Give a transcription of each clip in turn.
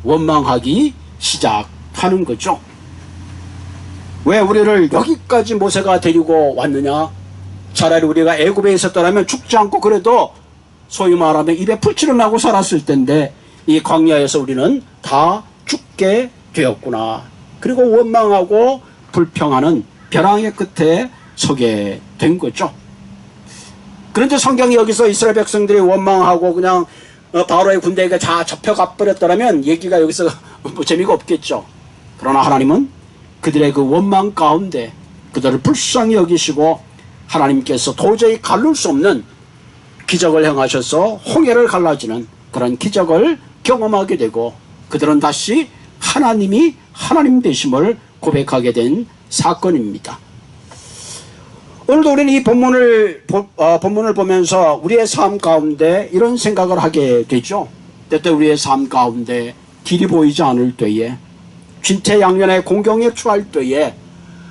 원망하기 시작하는 거죠. 왜 우리를 여기까지 모세가 데리고 왔느냐? 차라리 우리가 애굽에 있었더라면 죽지 않고 그래도 소위 말하면 입에 풀칠을 나고 살았을 텐데 이 광야에서 우리는 다 죽게 되었구나. 그리고 원망하고 불평하는 벼랑의 끝에 서게 된 거죠. 그런데 성경이 여기서 이스라엘 백성들이 원망하고 그냥 바로의 군대에게 다 접혀가 버렸더라면 얘기가 여기서 뭐 재미가 없겠죠. 그러나 하나님은 그들의 그 원망 가운데 그들을 불쌍히 여기시고 하나님께서 도저히 가를 수 없는 기적을 행하셔서 홍해를 갈라지는 그런 기적을 경험하게 되고 그들은 다시 하나님이 하나님 되심을 고백하게 된 사건입니다. 오늘도 우리는 이 본문을 보면서 우리의 삶 가운데 이런 생각을 하게 되죠. 때때 우리의 삶 가운데 길이 보이지 않을 때에 진퇴양면의 공경에 처할 때에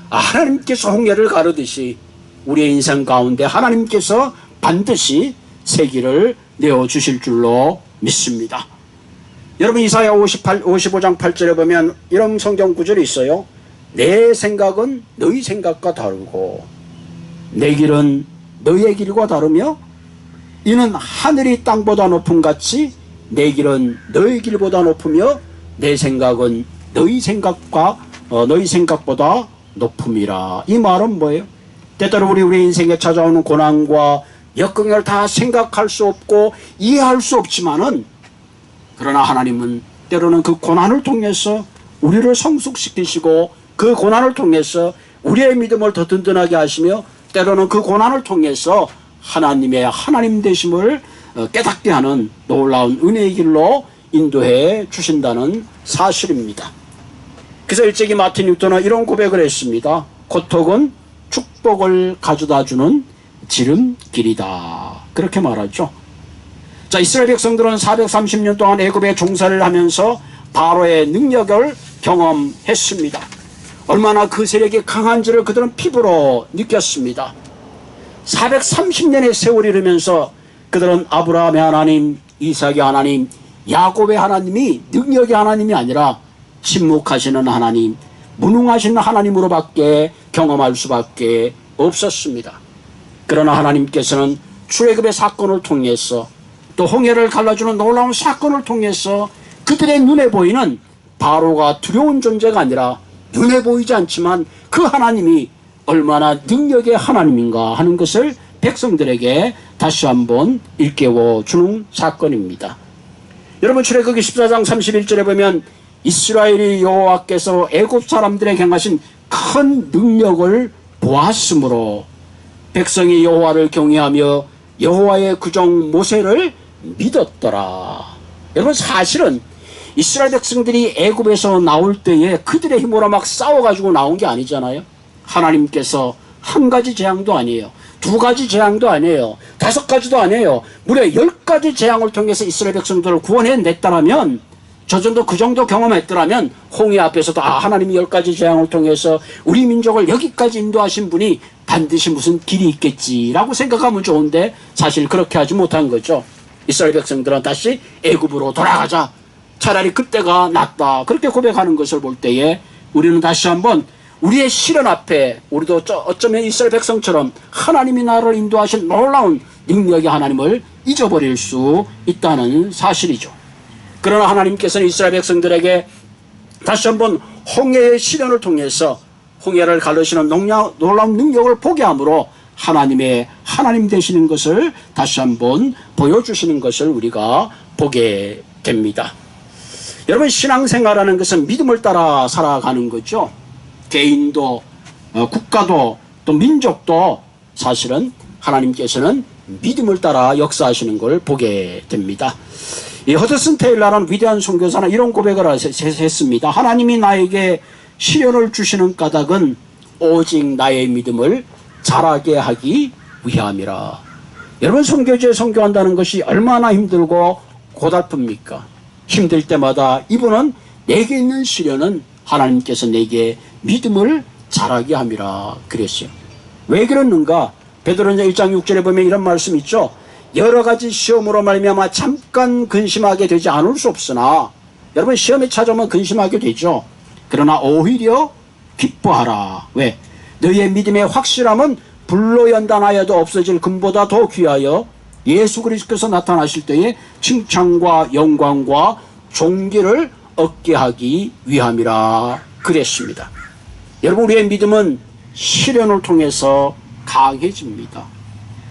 하나님께서 홍해를 가르듯이 우리의 인생 가운데 하나님께서 반드시 새 길을 내어주실 줄로 믿습니다. 여러분 이사야 55장 8절에 보면 이런 성경 구절이 있어요. 내 생각은 너희 생각과 다르고 내 길은 너희의 길과 다르며 이는 하늘이 땅보다 높음 같이 내 길은 너희 길보다 높으며 내 생각은 너희 생각보다 높음이라. 이 말은 뭐예요? 때때로 우리 인생에 찾아오는 고난과 역경을 다 생각할 수 없고 이해할 수 없지만은 그러나 하나님은 때로는 그 고난을 통해서 우리를 성숙시키시고 그 고난을 통해서 우리의 믿음을 더 든든하게 하시며 때로는 그 고난을 통해서 하나님의 하나님 되심을 깨닫게 하는 놀라운 은혜의 길로 인도해 주신다는 사실입니다. 그래서 일제기 마틴 뉴턴은 이런 고백을 했습니다. 고통은 축복을 가져다주는 지름길이다. 그렇게 말하죠. 자, 이스라엘 백성들은 430년 동안 애굽에 종사를 하면서 바로의 능력을 경험했습니다. 얼마나 그 세력이 강한지를 그들은 피부로 느꼈습니다. 430년의 세월이 흐르면서 그들은 아브라함의 하나님, 이삭의 하나님, 야곱의 하나님이 능력의 하나님이 아니라 침묵하시는 하나님, 무능하신 하나님으로밖에 경험할 수밖에 없었습니다. 그러나 하나님께서는 출애굽의 사건을 통해서 또 홍해를 갈라주는 놀라운 사건을 통해서 그들의 눈에 보이는 바로가 두려운 존재가 아니라 눈에 보이지 않지만 그 하나님이 얼마나 능력의 하나님인가 하는 것을 백성들에게 다시 한번 일깨워 주는 사건입니다. 여러분 출애굽기 14장 31절에 보면 이스라엘이 여호와께서 애굽 사람들에게 행하신 큰 능력을 보았으므로 백성이 여호와를 경외하며 여호와의 구종 모세를 믿었더라. 여러분 사실은 이스라엘 백성들이 애굽에서 나올 때에 그들의 힘으로 막 싸워가지고 나온 게 아니잖아요. 하나님께서 한 가지 재앙도 아니에요. 두 가지 재앙도 아니에요. 다섯 가지도 아니에요. 무려 10가지 재앙을 통해서 이스라엘 백성들을 구원해냈다라면 저 정도 그 정도 경험했더라면 홍해 앞에서도 하나님이 10가지 재앙을 통해서 우리 민족을 여기까지 인도하신 분이 반드시 무슨 길이 있겠지라고 생각하면 좋은데 사실 그렇게 하지 못한 거죠. 이스라엘 백성들은 다시 애굽으로 돌아가자. 차라리 그때가 낫다. 그렇게 고백하는 것을 볼 때에 우리는 다시 한번 우리의 시련 앞에 우리도 어쩌면 이스라엘 백성처럼 하나님이 나를 인도하신 놀라운 능력의 하나님을 잊어버릴 수 있다는 사실이죠. 그러나 하나님께서는 이스라엘 백성들에게 다시 한번 홍해의 시련을 통해서 홍해를 가르시는 놀라운 능력을 보게 함으로 하나님의 하나님 되시는 것을 다시 한번 보여주시는 것을 우리가 보게 됩니다. 여러분 신앙생활하는 것은 믿음을 따라 살아가는 거죠. 개인도 국가도 또 민족도 사실은 하나님께서는 믿음을 따라 역사하시는 걸 보게 됩니다. 이 허드슨 테일러라는 위대한 선교사는 이런 고백을 했습니다. 하나님이 나에게 시련을 주시는 까닭은 오직 나의 믿음을 자라게 하기 위함이라. 여러분 선교지에 선교한다는 것이 얼마나 힘들고 고달픕니까? 힘들 때마다 이분은 내게 있는 시련은 하나님께서 내게 믿음을 자라게 함이라 그랬어요. 왜 그랬는가? 베드로전서 1장 6절에 보면 이런 말씀이 있죠. 여러 가지 시험으로 말미암아 잠깐 근심하게 되지 않을 수 없으나 여러분 시험이 찾아오면 근심하게 되죠. 그러나 오히려 기뻐하라. 왜? 너희의 믿음의 확실함은 불로 연단하여도 없어질 금보다 더 귀하여 예수 그리스도께서 나타나실 때에 칭찬과 영광과 존귀를 얻게 하기 위함이라 그랬습니다. 여러분 우리의 믿음은 시련을 통해서 강해집니다.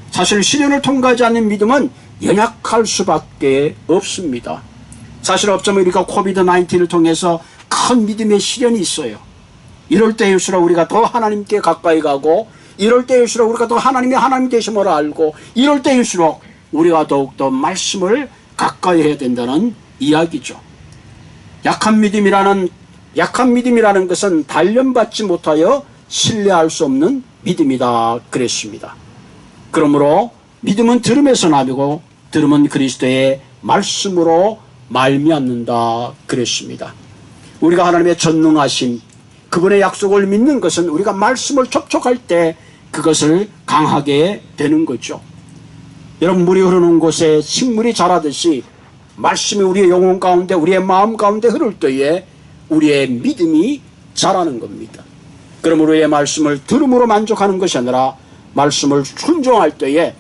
사실 시련을 통과하지 않는 믿음은 연약할 수밖에 없습니다. 사실 어쩌면 우리가 코비드-19을 통해서 큰 믿음의 시련이 있어요. 이럴 때일수록 우리가 더 하나님께 가까이 가고, 이럴 때일수록 우리가 더 하나님이 하나님 되심을 알고, 이럴 때일수록 우리가 더욱더 말씀을 가까이 해야 된다는 이야기죠. 약한 믿음이라는 것은 단련받지 못하여 신뢰할 수 없는 믿음이다 그랬습니다. 그러므로 믿음은 들음에서 나고 들음은 그리스도의 말씀으로 말미암는다 그랬습니다. 우리가 하나님의 전능하심, 그분의 약속을 믿는 것은 우리가 말씀을 접촉할 때 그것을 강하게 되는 거죠. 여러분 물이 흐르는 곳에 식물이 자라듯이 말씀이 우리의 영혼 가운데, 우리의 마음 가운데 흐를 때에 우리의 믿음이 자라는 겁니다. 그러므로 우리의 말씀을 들음으로 만족하는 것이 아니라 말씀을 순종할 때에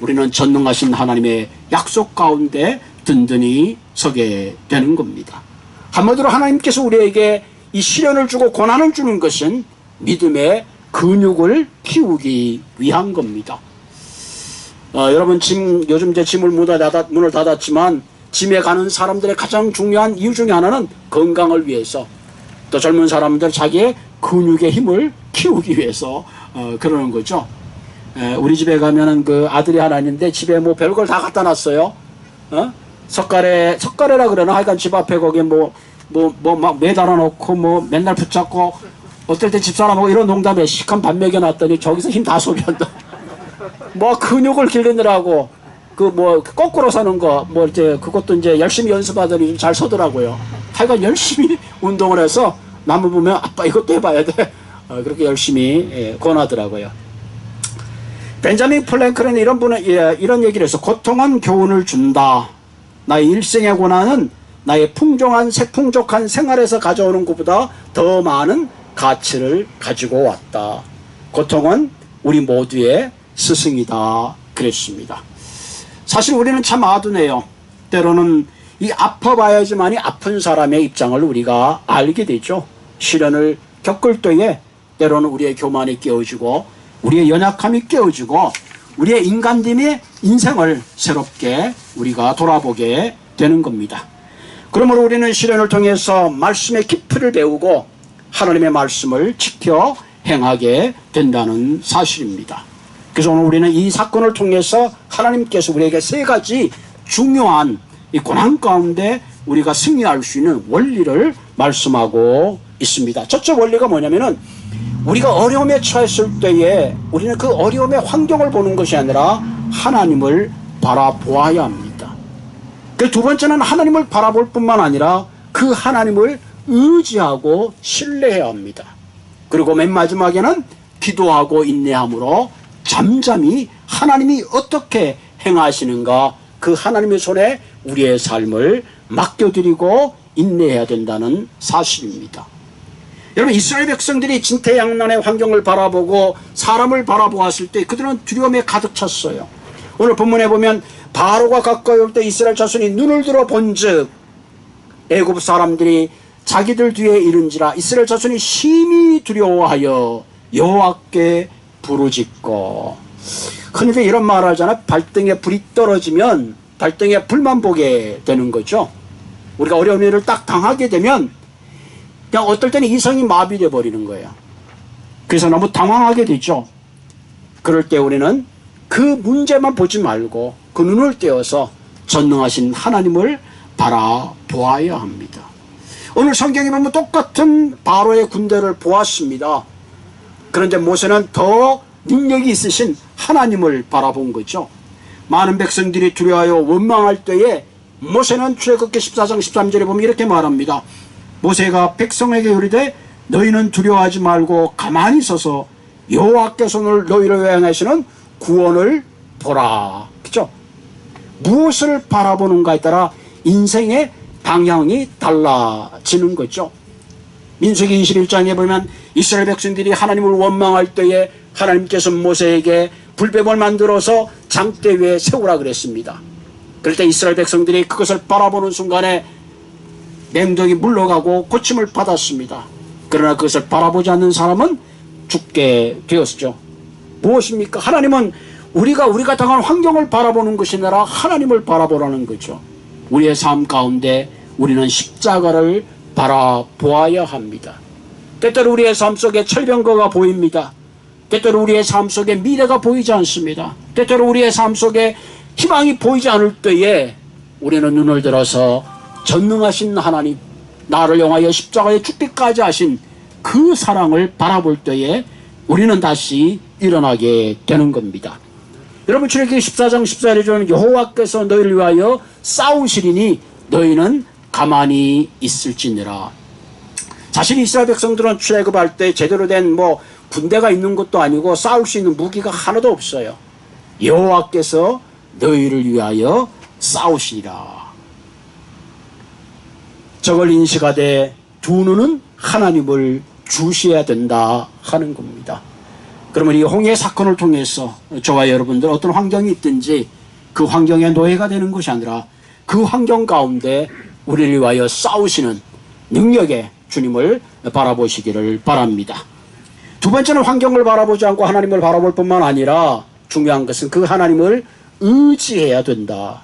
우리는 전능하신 하나님의 약속 가운데 든든히 서게 되는 겁니다. 한마디로 하나님께서 우리에게 이 시련을 주고 고난을 주는 것은 믿음의 근육을 키우기 위한 겁니다. 여러분 요즘 이제 짐을 문을 닫았지만 짐에 가는 사람들의 가장 중요한 이유 중에 하나는 건강을 위해서, 또 젊은 사람들 자기의 근육의 힘을 키우기 위해서 그러는 거죠. 우리 집에 가면은 그 아들이 하나 있는데 집에 뭐 별걸 다 갖다 놨어요. 석가래라 그러나 하여간 집 앞에 거기 막 매달아 놓고 뭐 맨날 붙잡고, 어떨 때 집사람하고 이런 농담에 시큰 밥 먹여놨더니 저기서 힘 다 소비한다. 뭐 근육을 기르느라고 거꾸로 서는 거 이제 그것도 이제 열심히 연습하더니 잘 서더라고요. 하여간 열심히 운동을 해서 남을 보면 아빠 이것도 해봐야 돼. 그렇게 열심히 권하더라고요. 벤자민 플랭클은 이런 얘기를 해서, 고통은 교훈을 준다. 나의 일생의 고난은 나의 풍족한 생활에서 가져오는 것보다 더 많은 가치를 가지고 왔다. 고통은 우리 모두의 스승이다 그랬습니다. 사실 우리는 참 아둔해요. 때로는 이 아파봐야지만이 아픈 사람의 입장을 우리가 알게 되죠. 시련을 겪을 때에 때로는 우리의 교만이 깨어지고 우리의 연약함이 깨어지고 우리의 인간됨의 인생을 새롭게 우리가 돌아보게 되는 겁니다. 그러므로 우리는 시련을 통해서 말씀의 깊이를 배우고 하나님의 말씀을 지켜 행하게 된다는 사실입니다. 그래서 오늘 우리는 이 사건을 통해서 하나님께서 우리에게 세 가지 중요한 이 고난 가운데 우리가 승리할 수 있는 원리를 말씀하고 있습니다. 첫째 원리가 뭐냐면은, 우리가 어려움에 처했을 때에 우리는 그 어려움의 환경을 보는 것이 아니라 하나님을 바라보아야 합니다. 그 두 번째는 하나님을 바라볼 뿐만 아니라 그 하나님을 의지하고 신뢰해야 합니다. 그리고 맨 마지막에는 기도하고 인내함으로 잠잠히 하나님이 어떻게 행하시는가, 그 하나님의 손에 우리의 삶을 맡겨드리고 인내해야 된다는 사실입니다. 여러분 이스라엘 백성들이 진퇴양난의 환경을 바라보고 사람을 바라보았을 때 그들은 두려움에 가득 찼어요. 오늘 본문에 보면 바로가 가까이 올 때 이스라엘 자손이 눈을 들어 본즉 애굽 사람들이 자기들 뒤에 이른지라 이스라엘 자손이 심히 두려워하여 여호와께 부르짖고. 흔히들 이런 말을 하잖아요. 발등에 불이 떨어지면 발등에 불만 보게 되는 거죠. 우리가 어려운 일을 딱 당하게 되면 그냥 어떨 때는 이성이 마비돼 버리는 거예요. 그래서 너무 당황하게 되죠. 그럴 때 우리는 그 문제만 보지 말고 그 눈을 떼어서 전능하신 하나님을 바라보아야 합니다. 오늘 성경에 보면 똑같은 바로의 군대를 보았습니다. 그런데 모세는 더 능력이 있으신 하나님을 바라본 거죠. 많은 백성들이 두려워하여 원망할 때에 모세는 출애굽기 14장 13절에 보면 이렇게 말합니다. 모세가 백성에게 이르되 너희는 두려워하지 말고 가만히 서서 여호와께서 오늘 너희를 향하시는 구원을 보라. 그죠? 무엇을 바라보는가에 따라 인생의 방향이 달라지는 거죠. 민수기 21장에 보면 이스라엘 백성들이 하나님을 원망할 때에 하나님께서 모세에게 불뱀을 만들어서 장대 위에 세우라 그랬습니다. 그럴 때 이스라엘 백성들이 그것을 바라보는 순간에 맹독이 물러가고 고침을 받았습니다. 그러나 그것을 바라보지 않는 사람은 죽게 되었죠. 무엇입니까? 하나님은 우리가 당한 환경을 바라보는 것이 아니라 하나님을 바라보라는 거죠. 우리의 삶 가운데 우리는 십자가를 바라보아야 합니다. 때때로 우리의 삶 속에 철병거가 보입니다. 때때로 우리의 삶 속에 미래가 보이지 않습니다. 때때로 우리의 삶 속에 희망이 보이지 않을 때에 우리는 눈을 들어서 전능하신 하나님, 나를 향하여 십자가에 죽기까지 하신 그 사랑을 바라볼 때에 우리는 다시 일어나게 되는 겁니다. 여러분, 출애굽기 14장 14절에 보면 여호와께서 너희를 위하여 싸우시리니 너희는 가만히 있을지니라. 사실 이스라엘 백성들은 출애굽할 때 제대로 된 군대가 있는 것도 아니고 싸울 수 있는 무기가 하나도 없어요. 여호와께서 너희를 위하여 싸우시리라. 저걸 인식하되 두 눈은 하나님을 주시해야 된다 하는 겁니다. 그러면 이 홍해 사건을 통해서 저와 여러분들 어떤 환경이 있든지 그 환경의 노예가 되는 것이 아니라 그 환경 가운데 우리를 위하여 싸우시는 능력의 주님을 바라보시기를 바랍니다. 두 번째는 환경을 바라보지 않고 하나님을 바라볼 뿐만 아니라 중요한 것은 그 하나님을 의지해야 된다.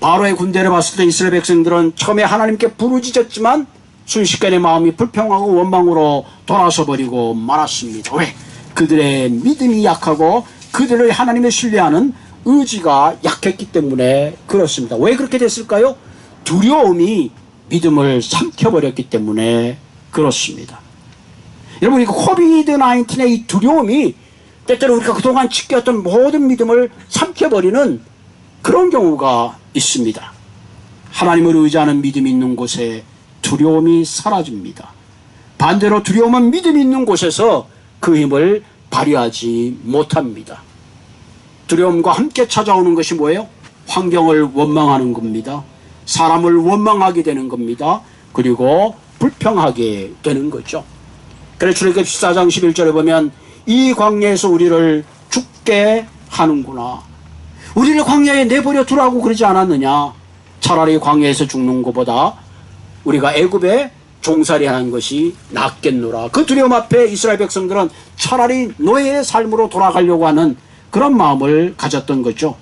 바로의 군대를 봤을 때 이스라엘 백성들은 처음에 하나님께 부르짖었지만 순식간에 마음이 불평하고 원망으로 돌아서 버리고 말았습니다. 왜? 그들의 믿음이 약하고 그들의 하나님을 신뢰하는 의지가 약했기 때문에 그렇습니다. 왜 그렇게 됐을까요? 두려움이 믿음을 삼켜버렸기 때문에 그렇습니다. 여러분, 이 코비드-19의 이 두려움이 때때로 우리가 그동안 지켰던 모든 믿음을 삼켜버리는 그런 경우가 있습니다. 하나님을 의지하는 믿음이 있는 곳에 두려움이 사라집니다. 반대로 두려움은 믿음이 있는 곳에서 그 힘을 발휘하지 못합니다. 두려움과 함께 찾아오는 것이 뭐예요? 환경을 원망하는 겁니다. 사람을 원망하게 되는 겁니다. 그리고 불평하게 되는 거죠. 그래서 출애굽기 14장 11절에 보면 이 광야에서 우리를 죽게 하는구나. 우리를 광야에 내버려 두라고 그러지 않았느냐. 차라리 광야에서 죽는 것보다 우리가 애굽에 종살이하는 것이 낫겠노라. 그 두려움 앞에 이스라엘 백성들은 차라리 노예의 삶으로 돌아가려고 하는 그런 마음을 가졌던 거죠.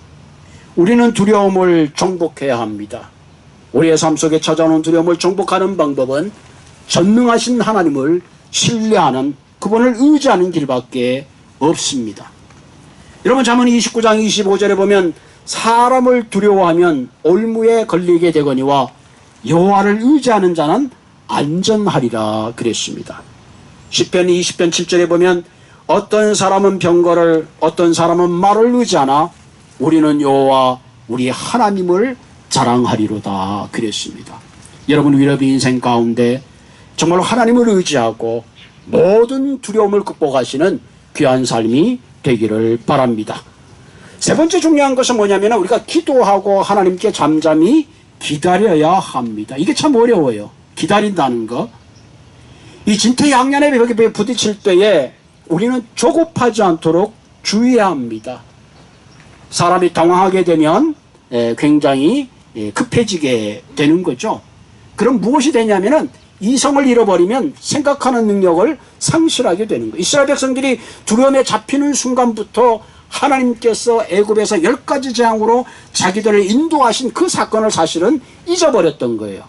우리는 두려움을 정복해야 합니다. 우리의 삶 속에 찾아오는 두려움을 정복하는 방법은 전능하신 하나님을 신뢰하는, 그분을 의지하는 길밖에 없습니다. 여러분, 잠언 29장 25절에 보면 사람을 두려워하면 올무에 걸리게 되거니와 여호와를 의지하는 자는 안전하리라 그랬습니다. 시편 20편 7절에 보면 어떤 사람은 병거를, 어떤 사람은 말을 의지하나 우리는 여호와 우리 하나님을 자랑하리로다 그랬습니다. 여러분, 위협의 인생 가운데 정말 하나님을 의지하고 모든 두려움을 극복하시는 귀한 삶이 되기를 바랍니다. 세 번째 중요한 것은 뭐냐면 우리가 기도하고 하나님께 잠잠히 기다려야 합니다. 이게 참 어려워요. 기다린다는 거. 이 진퇴양난의 벽에 부딪힐 때에 우리는 조급하지 않도록 주의해야 합니다. 사람이 당황하게 되면 굉장히 급해지게 되는 거죠. 그럼 무엇이 되냐면은 이성을 잃어버리면 생각하는 능력을 상실하게 되는 거예요. 이스라엘 백성들이 두려움에 잡히는 순간부터 하나님께서 애굽에서 10가지 재앙으로 자기들을 인도하신 그 사건을 사실은 잊어버렸던 거예요.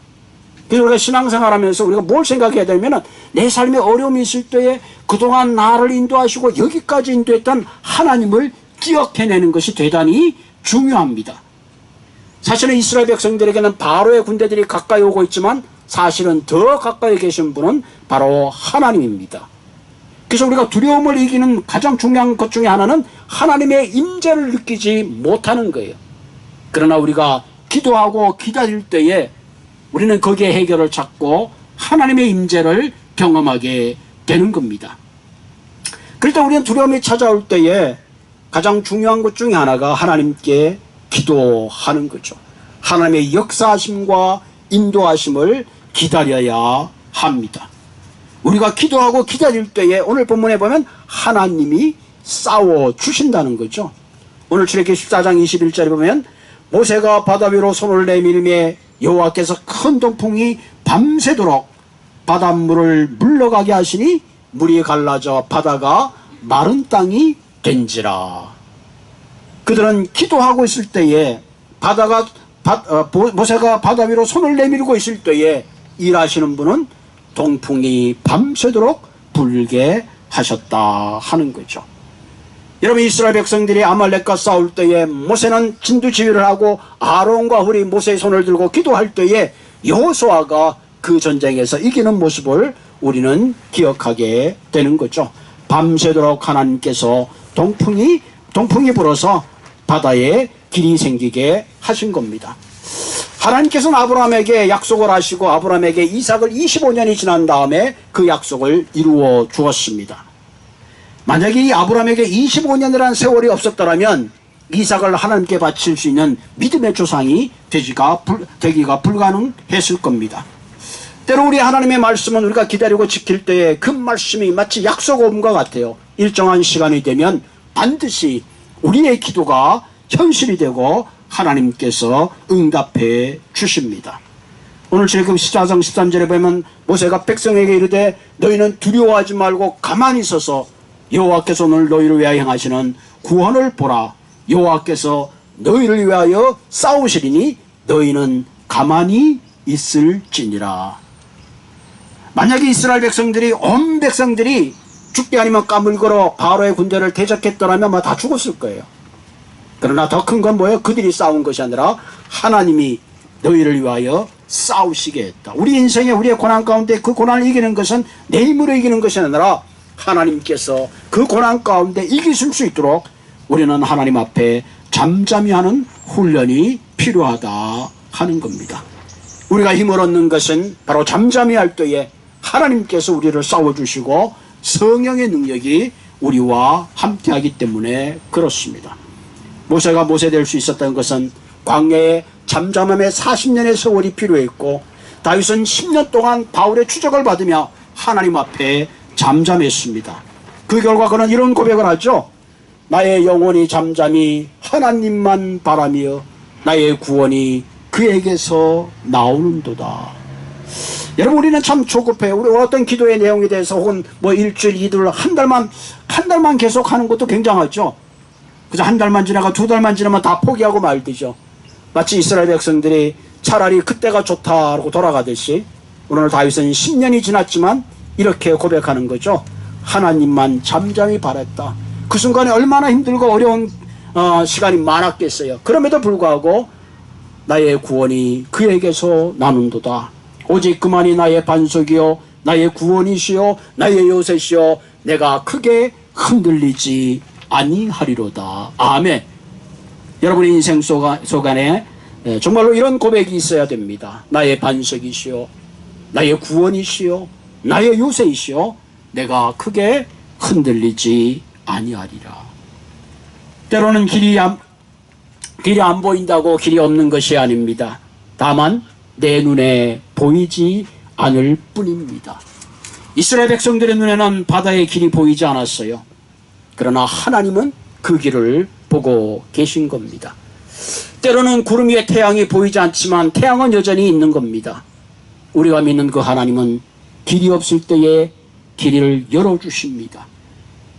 그래서 우리가 신앙생활하면서 우리가 뭘 생각해야 되냐면 내 삶에 어려움이 있을 때에 그동안 나를 인도하시고 여기까지 인도했던 하나님을 기억해내는 것이 대단히 중요합니다. 사실은 이스라엘 백성들에게는 바로의 군대들이 가까이 오고 있지만 사실은 더 가까이 계신 분은 바로 하나님입니다. 그래서 우리가 두려움을 이기는 가장 중요한 것 중에 하나는 하나님의 임재를 느끼지 못하는 거예요. 그러나 우리가 기도하고 기다릴 때에 우리는 거기에 해결을 찾고 하나님의 임재를 경험하게 되는 겁니다. 그럴 때 우리는 두려움이 찾아올 때에 가장 중요한 것 중에 하나가 하나님께 기도하는 거죠. 하나님의 역사하심과 인도하심을 기다려야 합니다. 우리가 기도하고 기다릴 때에 오늘 본문에 보면 하나님이 싸워주신다는 거죠. 오늘 출애굽기 14장 21절에 보면 모세가 바다 위로 손을 내밀매 여호와께서 큰 동풍이 밤새도록 바닷물을 물러가게 하시니 물이 갈라져 바다가 마른 땅이 된지라. 그들은 기도하고 있을 때에 모세가 바다 위로 손을 내밀고 있을 때에 일하시는 분은 동풍이 밤새도록 불게 하셨다 하는 거죠. 여러분, 이스라엘 백성들이 아말렉과 싸울 때에 모세는 진두지휘를 하고 아론과 훌이 모세의 손을 들고 기도할 때에 여호수아가 그 전쟁에서 이기는 모습을 우리는 기억하게 되는 거죠. 밤새도록 하나님께서 동풍이 불어서 바다에 길이 생기게 하신 겁니다. 하나님께서는 아브라함에게 약속을 하시고 아브라함에게 이삭을 25년이 지난 다음에 그 약속을 이루어 주었습니다. 만약에 이 아브라함에게 25년이라는 세월이 없었더라면 이삭을 하나님께 바칠 수 있는 믿음의 조상이 되기가 불가능했을 겁니다. 때로 우리 하나님의 말씀은 우리가 기다리고 지킬 때에 그 말씀이 마치 약속음과 같아요. 일정한 시간이 되면 반드시 우리의 기도가 현실이 되고 하나님께서 응답해 주십니다. 오늘 출애굽기 14장 13절에 보면 모세가 백성에게 이르되 너희는 두려워하지 말고 가만히 서서 여호와께서 오늘 너희를 위하여 행하시는 구원을 보라. 여호와께서 너희를 위하여 싸우시리니 너희는 가만히 있을지니라. 만약에 이스라엘 백성들이 온 백성들이 죽게 아니면 까물거러 바로의 군대를 대적했더라면 아마 다 죽었을 거예요. 그러나 더 큰 건 뭐예요? 그들이 싸운 것이 아니라 하나님이 너희를 위하여 싸우시게 했다. 우리 인생에 우리의 고난 가운데 그 고난을 이기는 것은 내 힘으로 이기는 것이 아니라 하나님께서 그 고난 가운데 이기실 수 있도록 우리는 하나님 앞에 잠잠히 하는 훈련이 필요하다 하는 겁니다. 우리가 힘을 얻는 것은 바로 잠잠히 할 때에 하나님께서 우리를 싸워주시고 성령의 능력이 우리와 함께하기 때문에 그렇습니다. 모세가 모세 될 수 있었던 것은 광야의 잠잠함에 40년의 세월이 필요했고 다윗은 10년 동안 바울의 추적을 받으며 하나님 앞에 잠잠했습니다. 그 결과 그는 이런 고백을 하죠. 나의 영혼이 잠잠히 하나님만 바라며 나의 구원이 그에게서 나오는도다. 여러분, 우리는 참 조급해요. 우리 어떤 기도의 내용에 대해서 혹은 뭐 일주일, 이달, 한 달만 계속 하는 것도 굉장하죠. 그래서 한 달만 지나가 두 달만 지나면 다 포기하고 말듯이죠. 마치 이스라엘 백성들이 차라리 그때가 좋다고 돌아가듯이 오늘 다윗은 10년이 지났지만 이렇게 고백하는 거죠. 하나님만 잠잠히 바랐다. 그 순간에 얼마나 힘들고 어려운 시간이 많았겠어요. 그럼에도 불구하고 나의 구원이 그에게서 나눈도다. 오직 그만이 나의 반석이요 나의 구원이시요 나의 요새시요 내가 크게 흔들리지 아니하리로다. 아멘. 여러분의 인생 속안에 정말로 이런 고백이 있어야 됩니다. 나의 반석이시요 나의 구원이시요 나의 요새이시요 내가 크게 흔들리지 아니하리라. 때로는 길이 안 보인다고 길이 없는 것이 아닙니다. 다만 내 눈에 보이지 않을 뿐입니다. 이스라엘 백성들의 눈에는 바다의 길이 보이지 않았어요. 그러나 하나님은 그 길을 보고 계신 겁니다. 때로는 구름 위에 태양이 보이지 않지만 태양은 여전히 있는 겁니다. 우리가 믿는 그 하나님은 길이 없을 때에 길을 열어주십니다.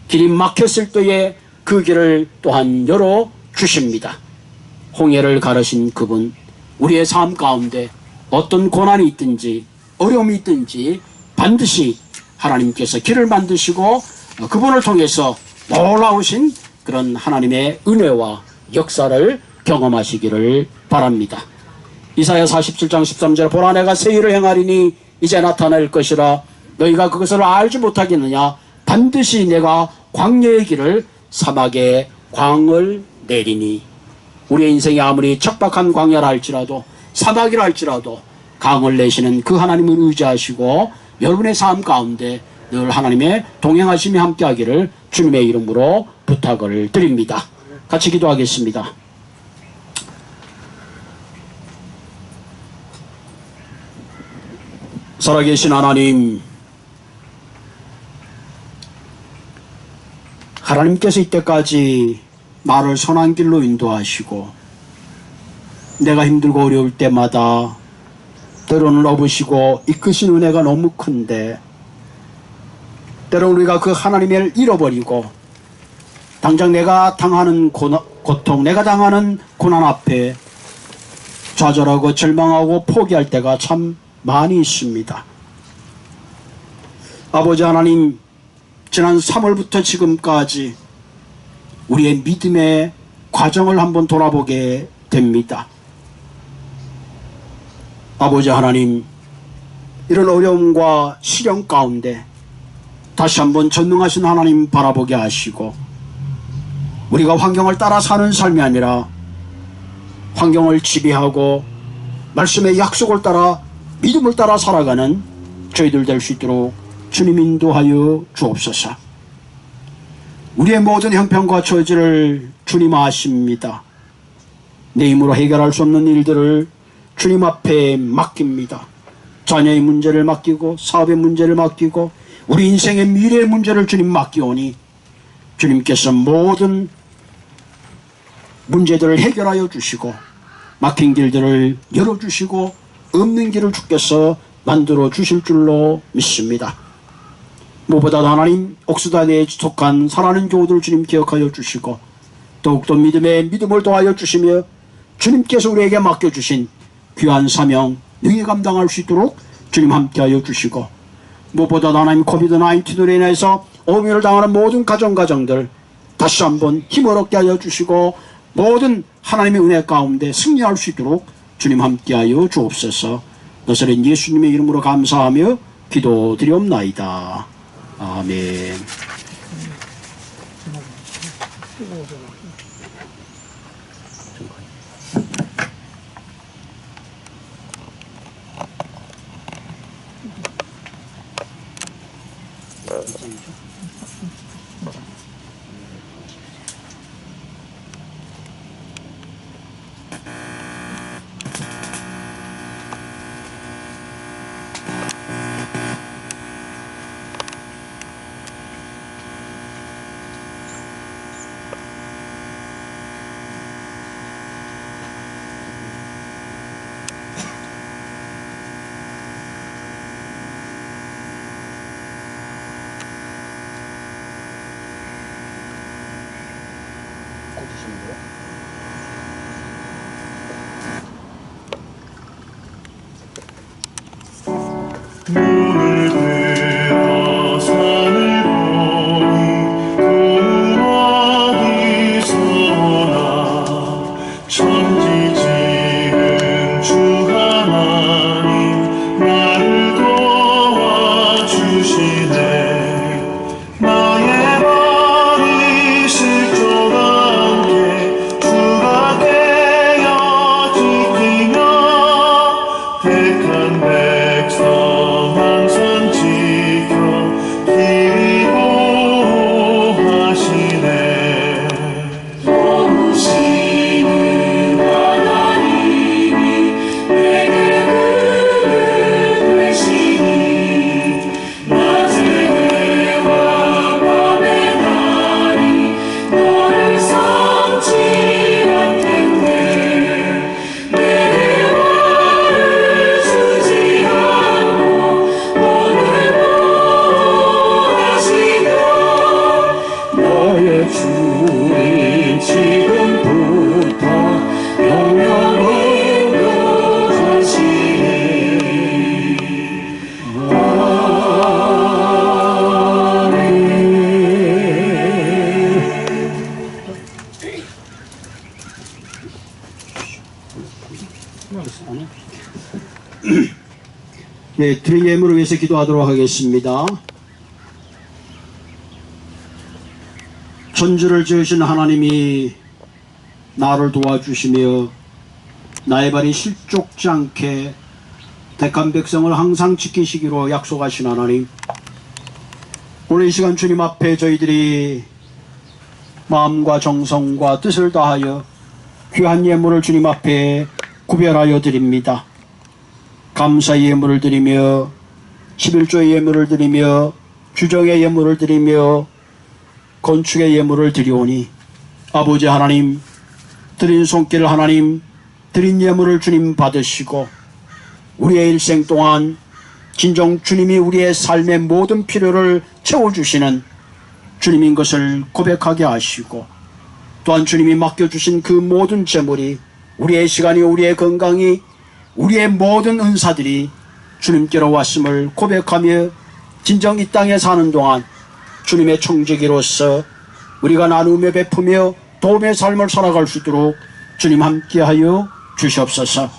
길이 막혔을 때에 그 길을 또한 열어주십니다. 홍해를 가르신 그분, 우리의 삶 가운데 어떤 고난이 있든지 어려움이 있든지 반드시 하나님께서 길을 만드시고 그분을 통해서 놀라우신 그런 하나님의 은혜와 역사를 경험하시기를 바랍니다. 이사야 47장 13절 보라 내가 새 일을 행하리니 이제 나타날 것이라 너희가 그것을 알지 못하겠느냐 반드시 내가 광야의 길을 사막에 광을 내리니. 우리의 인생이 아무리 척박한 광야라 할지라도 사막이라 할지라도 강을 내시는 그 하나님을 의지하시고 여러분의 삶 가운데 늘 하나님의 동행하심이 함께하기를 주님의 이름으로 부탁을 드립니다. 같이 기도하겠습니다. 살아계신 하나님, 하나님께서 이때까지 나를 선한 길로 인도하시고 내가 힘들고 어려울 때마다 때로는 업으시고 이끄신 은혜가 너무 큰데 때로 우리가 그 하나님을 잃어버리고 당장 내가 당하는 고통, 내가 당하는 고난 앞에 좌절하고 절망하고 포기할 때가 참 많이 있습니다. 아버지 하나님, 지난 3월부터 지금까지 우리의 믿음의 과정을 한번 돌아보게 됩니다. 아버지 하나님, 이런 어려움과 시련 가운데 다시 한번 전능하신 하나님 바라보게 하시고 우리가 환경을 따라 사는 삶이 아니라 환경을 지배하고 말씀의 약속을 따라 믿음을 따라 살아가는 저희들 될 수 있도록 주님 인도하여 주옵소서. 우리의 모든 형편과 처지를 주님 아십니다. 내 힘으로 해결할 수 없는 일들을 주님 앞에 맡깁니다. 자녀의 문제를 맡기고 사업의 문제를 맡기고 우리 인생의 미래의 문제를 주님 맡기오니 주님께서 모든 문제들을 해결하여 주시고 막힌 길들을 열어주시고 없는 길을 주께서 만들어 주실 줄로 믿습니다. 무엇보다 하나님, 옥수단에 속한 사랑하는 교우들 주님 기억하여 주시고 더욱더 믿음을 도하여 주시며 주님께서 우리에게 맡겨주신 귀한 사명 능히 감당할 수 있도록 주님 함께하여 주시고 무엇보다 하나님 코비드-19으로 인해서 어려움을 당하는 모든 가정들 다시 한번 힘을 얻게 하여 주시고 모든 하나님의 은혜 가운데 승리할 수 있도록 주님 함께하여 주옵소서. 너스렛 예수님의 이름으로 감사하며 기도드리옵나이다. 아멘. 눈을 들어 산을 보니 그 어디서나 천지 지은 주 하나님 나를 도와주시네. 나의 발이 실족 않게 주가 깨어 지키며 택한 백성 항상 지켜 길이 보호하시네. 도우시는 하나님이 내게 그늘 되시니 낮의 해와 밤의 달이 너를 삼지 않겠네. 내 말을 주지 않고 너를 보호하시며 너의 주인 지금부터 영영으로 하시니. 네, 드린 예물을 위해서 기도하도록 하겠습니다. 천지를 지으신 하나님이 나를 도와주시며 나의 발이 실족지 않게 택한 백성을 항상 지키시기로 약속하신 하나님, 오늘 이 시간 주님 앞에 저희들이 마음과 정성과 뜻을 다하여 귀한 예물을 주님 앞에 구별하여 드립니다. 감사의 예물을 드리며 11조의 예물을 드리며 주정의 예물을 드리며 건축의 예물을 드리오니 아버지 하나님, 드린 손길 하나님, 드린 예물을 주님 받으시고 우리의 일생 동안 진정 주님이 우리의 삶의 모든 필요를 채워주시는 주님인 것을 고백하게 하시고, 또한 주님이 맡겨주신 그 모든 재물이, 우리의 시간이, 우리의 건강이, 우리의 모든 은사들이 주님께로 왔음을 고백하며 진정 이 땅에 사는 동안 주님의 청지기로서 우리가 나누며 베푸며 도움의 삶을 살아갈 수 있도록 주님 함께하여 주시옵소서.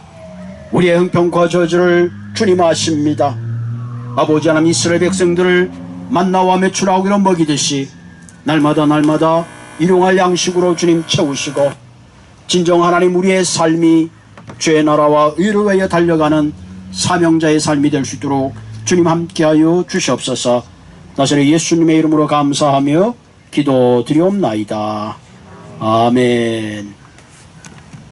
우리의 형편과 저주를 주님 아십니다. 아버지 하나님, 이스라엘 백성들을 만나와 메추라기로 먹이듯이 날마다 일용할 양식으로 주님 채우시고, 진정 하나님 우리의 삶이 죄의 나라와 의를 위하여 달려가는 사명자의 삶이 될 수 있도록 주님 함께하여 주시옵소서. 나사렛 예수님의 이름으로 감사하며 기도드리옵나이다. 아멘.